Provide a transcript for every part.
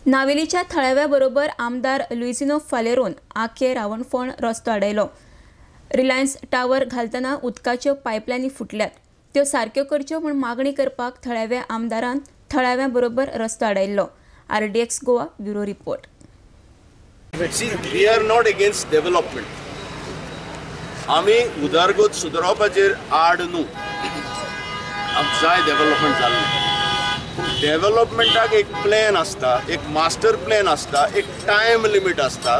नावेलीच्या थळाव्याबरोबर आमदार लुइजिनो फालेरोन आखे रावणफोंड रस्तो आडयलो। रिलायन्स टावर घालतना उदकाच्यो पायपलायनी फुटल्यात, त्यो सारक्यो करच्यो म्हूण मागणी करपाक थळाव्या आमदारान थळाव्याबरोबर रस्तो आडयल्लो। RDX Goa bureau report. See, we are not against development. आमी उदरगत सुदारपाचेर आड न्हू, जाय डेव्हलपमेंट जाल्लें। डेव्हलपमेंटाक एक प्लॅन आसता, एक मास्टर प्लॅन आसता, एक टायम लिमिट आसता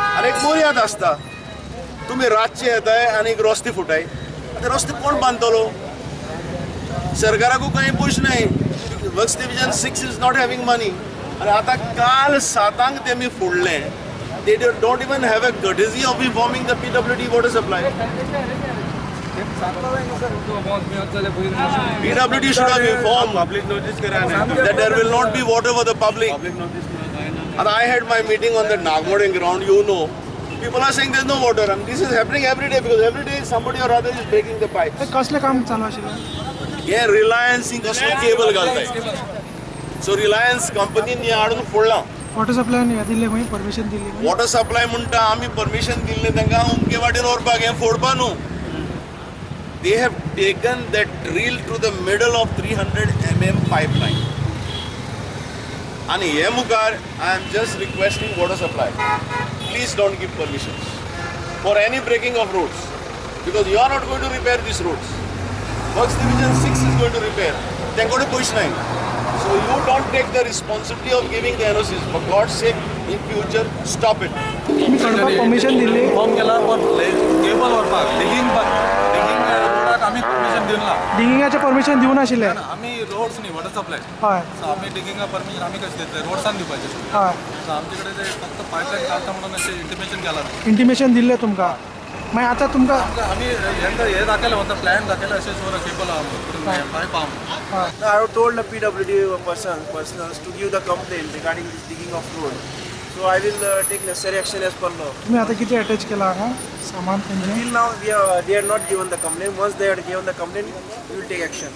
आनी एक मर्याद आसता। तुम्ही रातचे येताय आनी एक रस्ते फुटाय, ते रस्ते कोण बांदतलो? सरकाराकू काही पयशे नाही। Works division 6 is not having money आनी आतां काल 7 तेमी फोडलें। They don't even have a courtesy of informing the PWD water supply. PWD should have informed public notice that there will not be water for the public. And I had my meeting on the Nagmoding ground. You know, people are saying there's no water, and this is happening every day because every day somebody or other is breaking the pipes. कसले काम चालू आशिल्लें? Yeah, Reliance in कसले cable घालताय. So Reliance company नी हाडून फोडला। Water supply दिल्ले खंय परमिशन दिल्ली? वॉटर सप्लाय म्हणटा आमी परमिशन दिल्ले तांकां उमके वाटेन व्हरपाक, हें फोडपा न्हू। They have taken that drill to the middle of 300 mm pipeline. And here Mukar, I am just requesting water supply. Please don't give permissions for any breaking of roads, because you are not going to repair these roads. Works Division 6 is going to repair. They are going to push 9. So you don't take the responsibility of giving the NOCs. For God's sake, in future, stop it. तुम्ही permission Delhi? Form केला पण cable वरपाक digging रोडाक आमी permission दिवना। डिगिंगाचे permission दिवना आशिल्ले? आमी roads न्ही water supply. हय। So आमी डिगिंगा permission आमी कशें दितले? रोड्सान दिवपाचे। हय। सो आमचे कडेन ते फक्त पायपलायन घालता म्हणून अशें इंटिमेशन केला। इंटिमेशन दिल्ले तुमकां? मागीर आतां तुमकां आमी हे दाखयलें वता प्लॅन दाखयलें अशें सो केबल पायप आहा। I have told the PWD personnel to give the complaint regarding this digging of road. So I will take necessary action as per law. तुम्ही आता किती अटॅच केला हांगा सामान तेंचे? Till now they are not given the complaint. Once they are given the complaint, we will take action.